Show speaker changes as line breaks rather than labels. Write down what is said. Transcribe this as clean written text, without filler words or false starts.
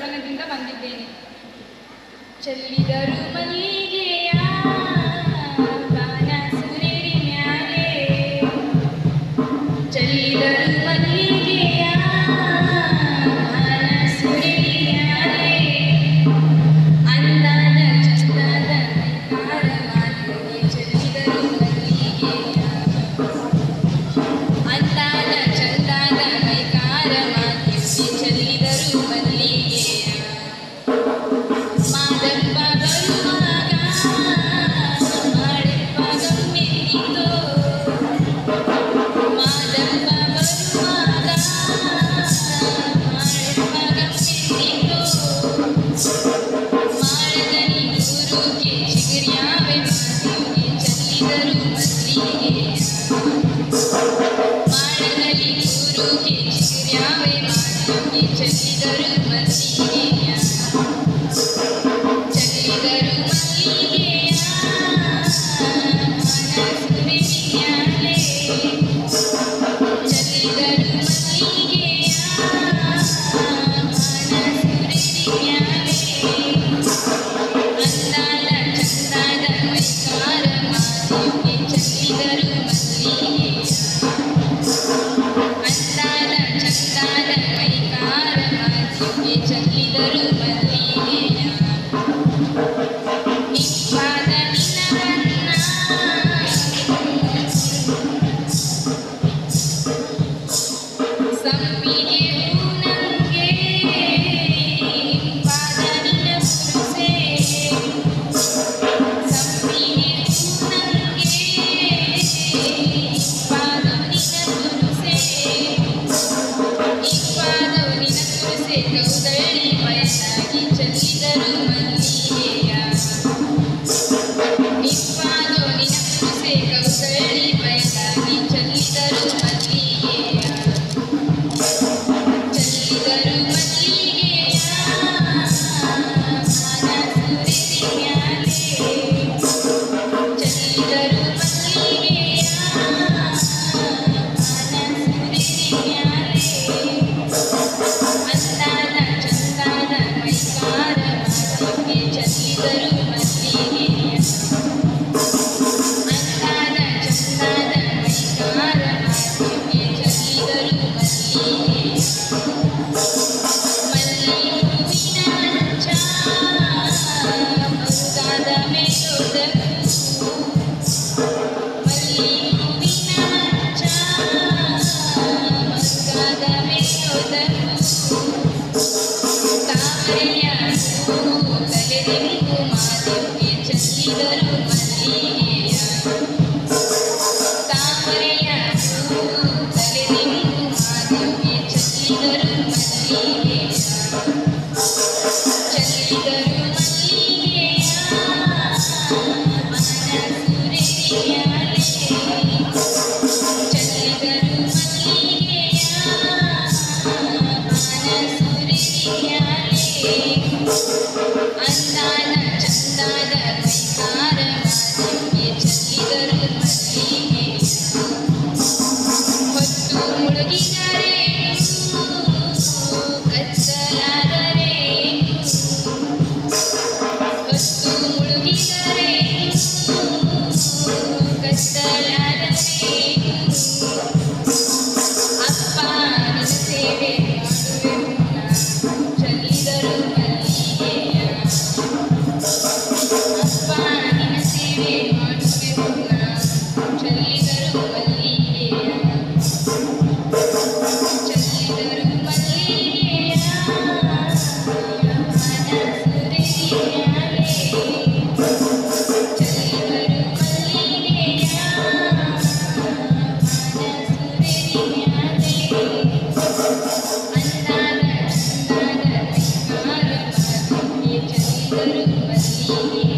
ಸದನದಿಂದ ಬಂದಿದ್ದೇನೆ. ಚೆಲ್ಲಿದರು ಮಲ್ಲಿಗೆಯ ಬಾಣ ಸುರಿರಿ ಮ್ಯಾಲೆ, ಚೆಲ್ಲಿದರು ಮಲ್ಲಿಗೆಯ ಬಾಣ ಸುರಿರಿ ಮ್ಯಾಲೆ, ಅಂದಾದ ಚಂದಾದ ಮೈಕಾರ ಮಾಲಿಗೆ ಚೆಲ್ಲಿದರು ಮಲ್ಲಿಗೆಯ, ಅಂದಾದ ಚಂದಾದ ಮೈಕಾರ ಮಾಲಿಗೆ ಚೆಲ್ಲಿದರು ಮಲ್ಲಿಗೆಯ. ಮಾದಪ್ಪ ಬರುವಾಗ ಮಾಡೆಪ್ಪ ಗಮ್ಮೆಂದಿತೋ, ಮಾದಪ್ಪ ಬರುವಾಗ ಮಾಡೆಪ್ಪ ಗಮ್ಮೆಂದಿತೋ, ಮಾಳಗನಿ ಊರುಗೆ ಚಿಗುರ್ಯಾವೆ ಮಾದಿಗೆ ಚೆಲ್ಲಿದರು ಮಲ್ಲಿಗೆಯ, ಮಾಳಗನಿ ಊರುಗೆ ಚಿಗುರ್ಯಾವೆ ಮಾದಿಗೆ ಚೆಲ್ಲಿದರು ಮಲ್ಲಿಗೆಯ, ಚೆಲ್ಲಿದರು ಮಲ್ಲಿಗೆಯ ಬಾಣ ಸುರಿರಿ ಮ್ಯಾಲೆ, ಚೆಲ್ಲಿದರು ಮಲ್ಲಿಗೆಯ ಬಾಣ ಸುರಿರಿ ಮ್ಯಾಲೆ, ಅಂದಾದ ಚಂದಾದ ಮೈಕಾರ ಮಾದಿಗೆ ಚೆಲ್ಲಿದರು ಮಲ್ಲಿಗೆಯ, ಅಂದಾದ ಚಂದಾದ ಮೈಕಾರ ಮಾದಿಗೆ ಚೆಲ್ಲಿದರು ಮಲ್ಲಿಗೆಯ. ನಿಪ್ಪಾದ ನಿನ್ನ ಸಂಪಿಗೆ ಹೂ ನಂಗೆ, ನಿಪ್ಪಾದ ನಿನ್ನ ಪುರುಸೆ, ಸಂಪಿಗೆ ಹೂ ನಂಗೆ, ನಿಪ್ಪಾದ ನಿನ್ನ ಪುರುಸೆ, ನಿಪ್ಪಾದ ನಿನ್ನ ಪುರುಸೆ ಕೌದಳ್ಳಿ ಬಯಲಾಗಿ ಚೆಲ್ಲಿದರು ಮಲ್ಲಿಗೆಯ, ನಿಪ್ಪಾದ ನಿನ್ನ ಪುರುಸೆ ಕೌದಳ್ಳಿ ಬಯಲಾಗಿ ಚೆಲ್ಲಿದರು ಮಲ್ಲಿಗೆಯ, ಚೆಲ್ಲಿದರು ಮಲ್ಲಿಗೆಯ ಬಾಣ ಸುರಿರಿ ಮ್ಯಾಲೆ, ಚೆಲ್ಲಿದರು ಮಲ್ಲಿಗೆಯ ಬಾಣ ಸುರಿರಿ ಮ್ಯಾಲೆ, ಅಂದಾದ ಚಂದಾದ ಮೈಕಾರ ಮಾದಿಗೆ ಚೆಲ್ಲಿದರು ಮಲ್ಲಿಗೆಯ, ಅಂದಾದ ಚಂದಾದ ಮೈಕಾರ ಮಾದಿಗೆ ಚೆಲ್ಲಿದರು ಮಲ್ಲಿಗೆಯ. ಮಲ್ಲಿ ಹೂವಿನ ಮಂಚ ಮರುಗಾದ ಮೇಲೋದಕ್ಕೂ, ಮಲ್ಲಿ ಹೂವಿನ ಮಂಚ ಮರುಗಾದ ಮೇಲೋದಕ್ಕೂ, ತಾವರೆಯ ಹೂವು ತಲೆದಿಂಬು ಮಾದಿಗೆ ಚೆಲ್ಲಿದರು ಮಲ್ಲಿಗೆಯ, ತಾವರೆಯ ಹೂವು ತಲೆದಿಂಬು ಮಾದಿಗೆ ಚೆಲ್ಲಿದರು ಮಲ್ಲಿಗೆಯ, ಚೆಲ್ಲಿದರು ಮಲ್ಲಿಗೆಯ ಬಾಣ ಸುರಿರಿ ಮ್ಯಾಲೆ, ಚೆಲ್ಲಿದರು ಮಲ್ಲಿಗೆಯ ಬಾಣ ಸುರಿರಿ ಮ್ಯಾಲೆ, ಅಂದಾದ ಚಂದಾದ ಮೈಕಾರ ಮಾದಿಗೆ ಚೆಲ್ಲಿದರು ಮಲ್ಲಿಗೆಯ. ಹೊತ್ತು ಮುಳುಗಿದರೇನು ಕತ್ತಲಾದರೇನು, ಹೊತ್ತು ಮುಳುಗಿದರೇನು ಕತ್ತಲಾದರೇನು, ಅಪ್ಪ ನಿನ್ನ ಸೇವೆ ಮಾಡುವೆವು ನಾನು ಚೆಲ್ಲಿದರು ಮಲ್ಲಿಗೆಯ, ಅಪ್ಪ ನಿನ್ನ ಸೇವೆ ಮಾಡುವೆವು ನಾನು ಚೆಲ್ಲಿದರು ಮಲ್ಲಿಗೆಯ, ಚೆಲ್ಲಿದರು ಮಲ್ಲಿಗೆಯ ಬಾಣ ಸುರಿರಿ ಮ್ಯಾಲೆ, ಚೆಲ್ಲಿದರು ಮಲ್ಲಿಗೆಯ ಬಾಣ ಸುರಿರಿ ಮ್ಯಾಲೆ, ಅಂದಾದ ಚಂದಾದ ಮೈಕಾರ ಮಾದಿಗೆ ಚೆಲ್ಲಿದರು ಮಲ್ಲಿಗೆಯ.